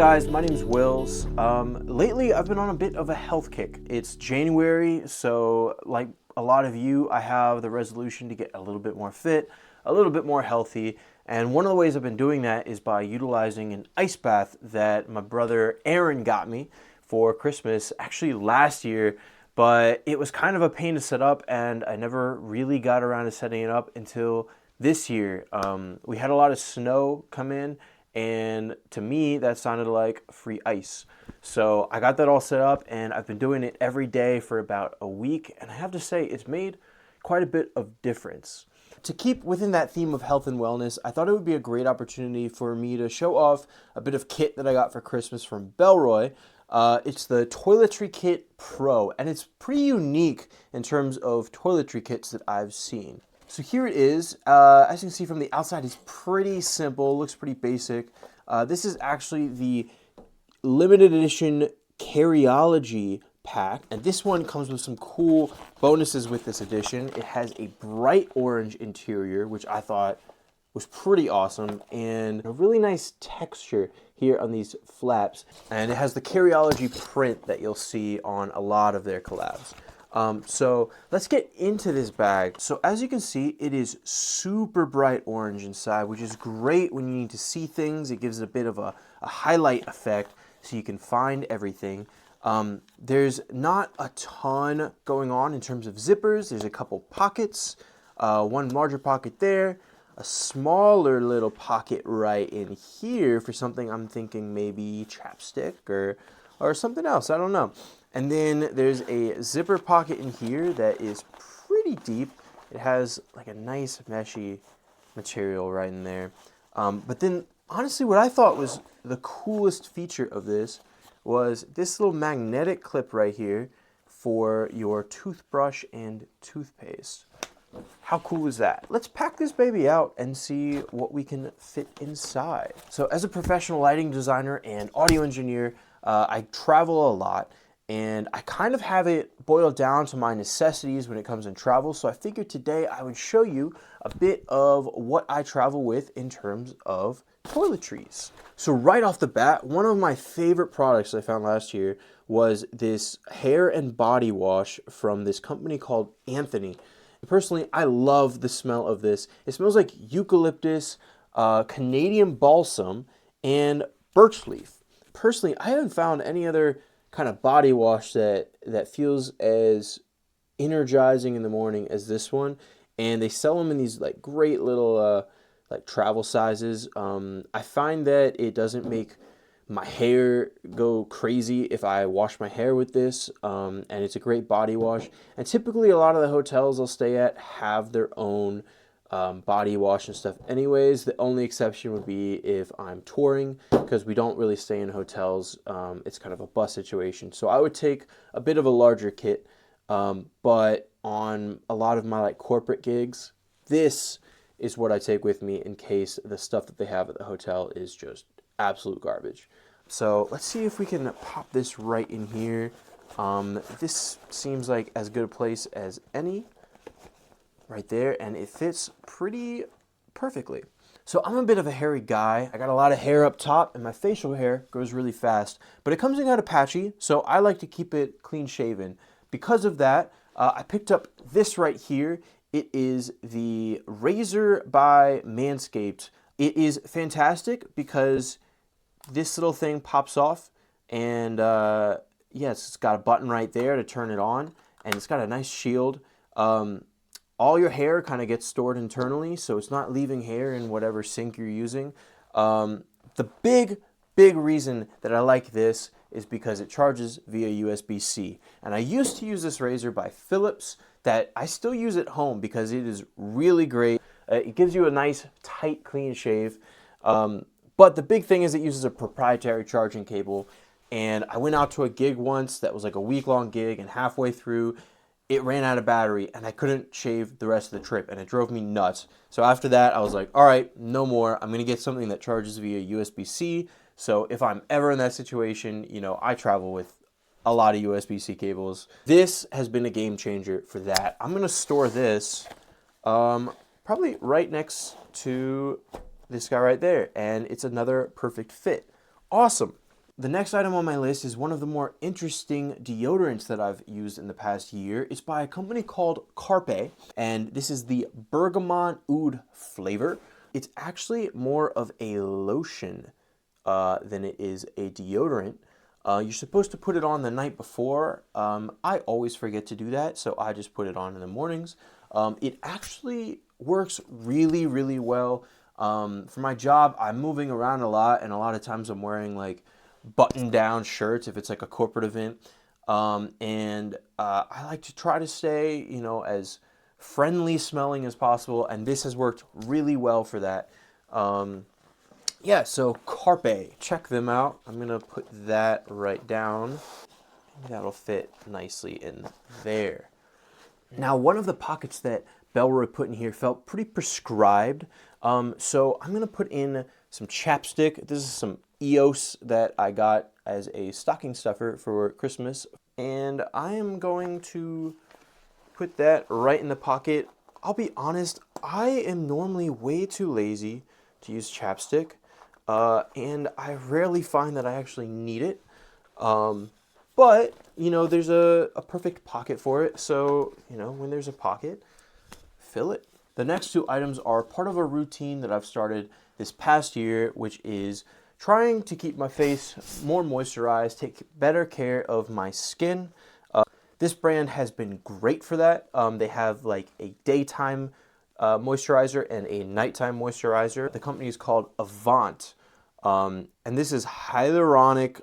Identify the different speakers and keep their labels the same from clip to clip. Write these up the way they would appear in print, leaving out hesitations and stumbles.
Speaker 1: guys, my name's Wils. Lately I've been on a bit of a health kick. It's January, so like a lot of you, I have the resolution to get a little bit more fit, a little bit more healthy, and one of the ways I've been doing that is by utilizing an ice bath that my brother Aaron got me for Christmas, actually last year, but it was kind of a pain to set up and I never really got around to setting it up until this year. We had a lot of snow come in, and to me that sounded like free ice. So I got that all set up and I've been doing it every day for about a week, and I have to say it's made quite a bit of difference. To keep within that theme of health and wellness, I thought it would be a great opportunity for me to show off a bit of kit that I got for Christmas from Bellroy. It's the Toiletry Kit Pro, and it's pretty unique in terms of toiletry kits that I've seen. So here it is. As you can see from the outside, it's pretty simple, looks pretty basic. This is actually the limited edition Carryology pack, and this one comes with some cool bonuses with this edition. It has a bright orange interior, which I thought was pretty awesome, and a really nice texture here on these flaps, and it has the Carryology print that you'll see on a lot of their collabs. So let's get into this bag. So as you can see, it is super bright orange inside, which is great when you need to see things. It gives it a bit of a highlight effect so you can find everything. There's not a ton going on in terms of zippers. There's a couple pockets, one larger pocket there, a smaller little pocket right in here for something I'm thinking maybe chapstick or something else, I don't know. And then there's a zipper pocket in here that is pretty deep. It has like a nice meshy material right in there. But then honestly what I thought was the coolest feature of this was this little magnetic clip right here for your toothbrush and toothpaste. How cool is that? Let's pack this baby out and see what we can fit inside. So as a professional lighting designer and audio engineer, I travel a lot, and I kind of have it boiled down to my necessities when it comes in travel. So I figured today I would show you a bit of what I travel with in terms of toiletries. So right off the bat, one of my favorite products I found last year was this hair and body wash from this company called Anthony. Personally, I love the smell of this. It smells like eucalyptus, Canadian balsam, and birch leaf. Personally, I haven't found any other kind of body wash that feels as energizing in the morning as this one. And they sell them in these like great little like travel sizes. I find that it doesn't make my hair go crazy if I wash my hair with this, and it's a great body wash. And typically a lot of the hotels I'll stay at have their own body wash and stuff anyways. The only exception would be if I'm touring, because we don't really stay in hotels. It's kind of a bus situation, so I would take a bit of a larger kit, but on a lot of my like corporate gigs, this is what I take with me in case the stuff that they have at the hotel is just absolute garbage. So let's see if we can pop this right in here. This seems like as good a place as any right there, and it fits pretty perfectly. So I'm a bit of a hairy guy. I got a lot of hair up top, and my facial hair grows really fast, but it comes in kind of patchy, so I like to keep it clean shaven. Because of that, I picked up this right here. It is the Razor by Manscaped. It is fantastic because this little thing pops off, and yes, it's got a button right there to turn it on, and it's got a nice shield. All your hair kind of gets stored internally, so it's not leaving hair in whatever sink you're using. The big reason that I like this is because it charges via USB-C. And I used to use this razor by Philips that I still use at home because it is really great. It gives you a nice, tight, clean shave. But the big thing is it uses a proprietary charging cable. And I went out to a gig once that was like a week-long gig, and halfway through, it ran out of battery, and I couldn't shave the rest of the trip, and it drove me nuts. So after that, I was like, all right, no more. I'm going to get something that charges via USB-C. So if I'm ever in that situation, you know, I travel with a lot of USB-C cables. This has been a game changer for that. I'm going to store this probably right next to this guy right there, and it's another perfect fit. Awesome. The next item on my list is one of the more interesting deodorants that I've used in the past year. It's by a company called Carpe, and this is the Bergamot Oud flavor. It's actually more of a lotion than it is a deodorant. You're supposed to put it on the night before. I always forget to do that, so I just put it on in the mornings. It actually works really, really well. For my job, I'm moving around a lot, and a lot of times I'm wearing like button-down shirts if it's like a corporate event. I like to try to stay, as friendly smelling as possible, and this has worked really well for that. Yeah, so Carpe, check them out. I'm gonna put that right down. That'll fit nicely in there. Now, one of the pockets that Bellroy put in here felt pretty prescribed. So I'm gonna put in some chapstick. This is some EOS that I got as a stocking stuffer for Christmas. And I am going to put that right in the pocket. I'll be honest, I am normally way too lazy to use chapstick. And I rarely find that I actually need it. But, there's a perfect pocket for it. So, when there's a pocket, fill it. The next two items are part of a routine that I've started this past year, which is trying to keep my face more moisturized, take better care of my skin. This brand has been great for that. They have like a daytime moisturizer and a nighttime moisturizer. The company is called Avant. And this is hyaluronic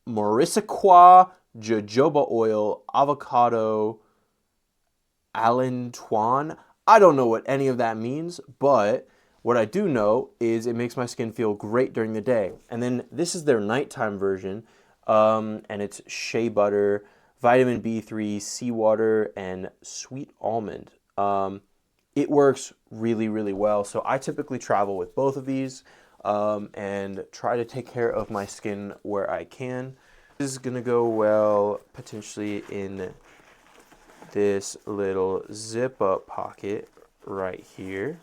Speaker 1: Mauricequa jojoba oil avocado allantoin. I don't know what any of that means, but what I do know is it makes my skin feel great during the day. And then this is their nighttime version, and it's shea butter, vitamin B3, seawater, and sweet almond. It works really, really well. So I typically travel with both of these and try to take care of my skin where I can. This is gonna go well potentially in this little zip up pocket right here.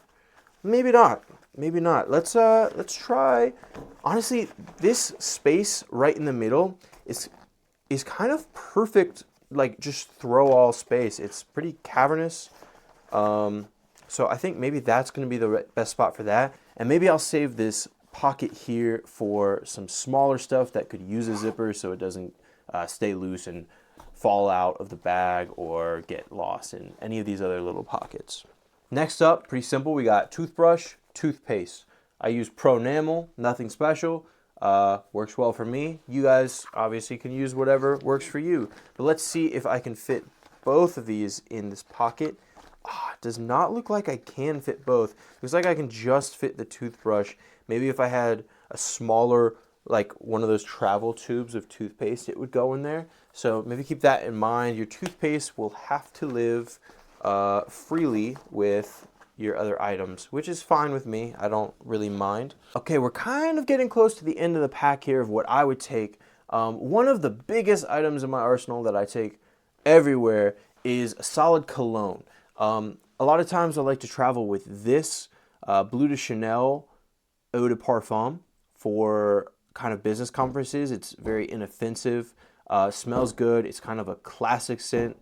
Speaker 1: Maybe not. Maybe not. Let's try. Honestly, this space right in the middle is kind of perfect. Like just throw all space. It's pretty cavernous. So I think maybe that's going to be the best spot for that. And maybe I'll save this pocket here for some smaller stuff that could use a zipper so it doesn't stay loose and fall out of the bag or get lost in any of these other little pockets. Next up, pretty simple, we got toothbrush, toothpaste. I use Pronamel, nothing special. Works well for me. You guys obviously can use whatever works for you. But let's see if I can fit both of these in this pocket. It does not look like I can fit both. Looks like I can just fit the toothbrush. Maybe if I had a smaller, like one of those travel tubes of toothpaste, it would go in there. So maybe keep that in mind. Your toothpaste will have to live freely with your other items, which is fine with me. I don't really mind. Okay, we're kind of getting close to the end of the pack here of what I would take. One of the biggest items in my arsenal that I take everywhere is a solid cologne. A lot of times I like to travel with this Bleu de Chanel Eau de Parfum for kind of business conferences. It's very inoffensive, smells good. It's kind of a classic scent,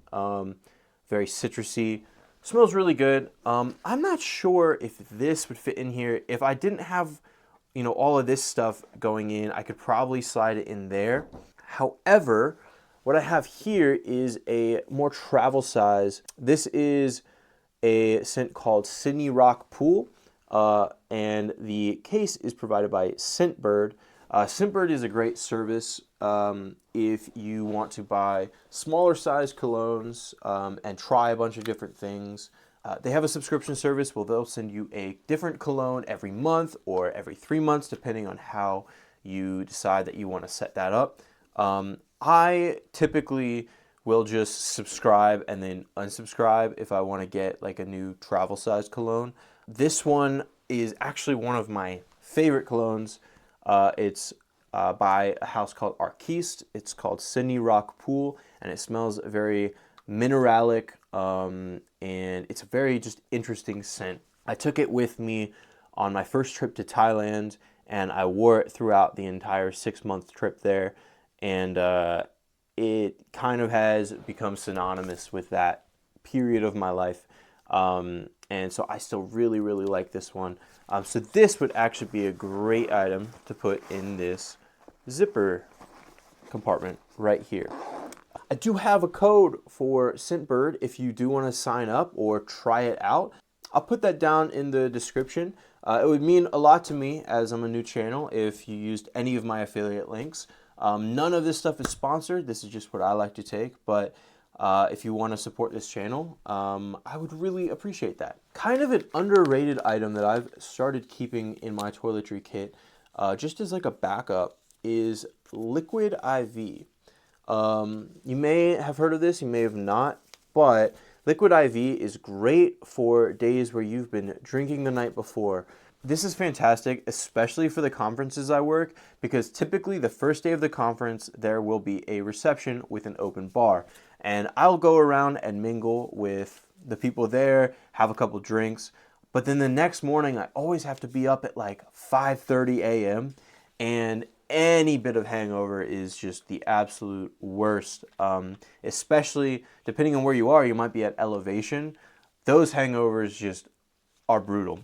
Speaker 1: very citrusy. Smells really good. I'm not sure if this would fit in here. If I didn't have, all of this stuff going in, I could probably slide it in there. However, what I have here is a more travel size. This is a scent called Sydney Rock Pool, and the case is provided by Scentbird. Scentbird is a great service if you want to buy smaller size colognes and try a bunch of different things. They have a subscription service where they'll send you a different cologne every month or every 3 months, depending on how you decide that you want to set that up. I typically will just subscribe and then unsubscribe if I want to get like a new travel size cologne. This one is actually one of my favorite colognes. It's by a house called Arquiste. It's called Sydney Rock Pool, and it smells very mineralic, and it's a very just interesting scent. I took it with me on my first trip to Thailand, and I wore it throughout the entire 6-month trip there, and it kind of has become synonymous with that period of my life. And so I still really, really like this one. So this would actually be a great item to put in this zipper compartment right here. I do have a code for Scentbird if you do want to sign up or try it out. I'll put that down in the description. It would mean a lot to me, as I'm a new channel, if you used any of my affiliate links. None of this stuff is sponsored. This is just what I like to take. But if you want to support this channel, I would really appreciate that. Kind of an underrated item that I've started keeping in my toiletry kit, just as like a backup, is liquid IV. You may have heard of this, you may have not, but liquid IV is great for days where you've been drinking the night before. This is fantastic, especially for the conferences I work, because typically the first day of the conference, there will be a reception with an open bar. And I'll go around and mingle with the people there, have a couple drinks, but then the next morning, I always have to be up at like 5:30 a.m. and any bit of hangover is just the absolute worst. Especially depending on where you are, you might be at elevation. Those hangovers just are brutal.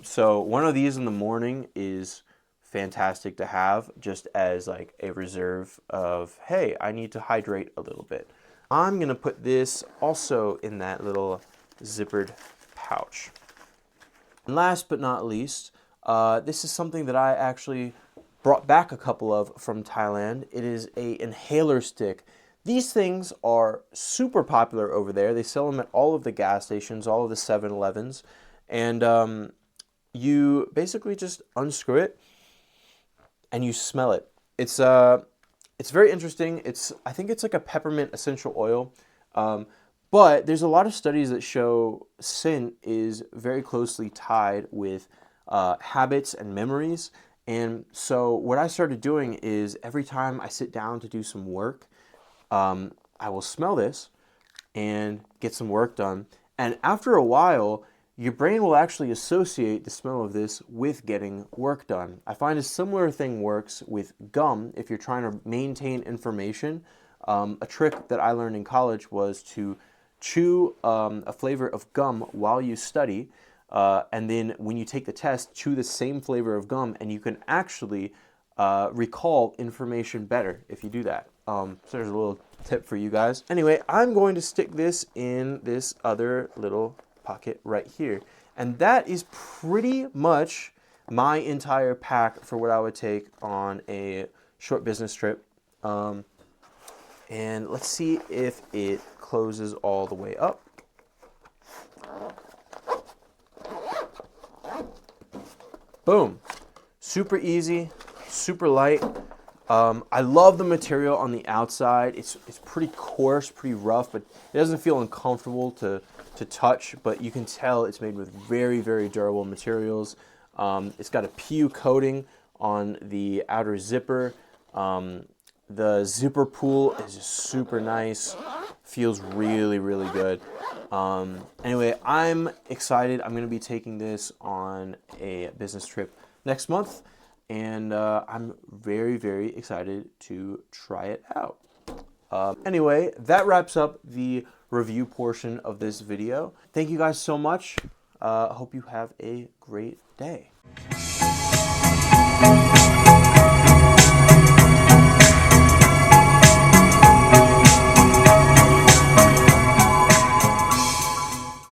Speaker 1: So one of these in the morning is fantastic to have, just as like a reserve of, hey, I need to hydrate a little bit. I'm gonna put this also in that little zippered pouch. And last but not least, this is something that I actually brought back a couple of from Thailand. It is a inhaler stick. These things are super popular over there. They sell them at all of the gas stations, all of the 7-Elevens. And you basically just unscrew it and you smell it. It's very interesting. I think it's like a peppermint essential oil. But there's a lot of studies that show scent is very closely tied with habits and memories. And so what I started doing is every time I sit down to do some work, I will smell this and get some work done. And after a while, your brain will actually associate the smell of this with getting work done. I find a similar thing works with gum if you're trying to maintain information. A trick that I learned in college was to chew a flavor of gum while you study. And then when you take the test, chew the same flavor of gum, and you can actually recall information better if you do that. So there's a little tip for you guys. Anyway, I'm going to stick this in this other little pocket right here. And that is pretty much my entire pack for what I would take on a short business trip. And let's see if it closes all the way up. Boom. Super easy, super light. I love the material on the outside. It's pretty coarse, pretty rough, but it doesn't feel uncomfortable to touch, but you can tell it's made with very, very durable materials. It's got a PU coating on the outer zipper. The zipper pull is just super nice. Feels really, really good. Anyway, I'm excited. I'm going to be taking this on a business trip next month, and I'm very, very excited to try it out. Anyway, that wraps up the review portion of this video. Thank you guys so much. Hope you have a great day.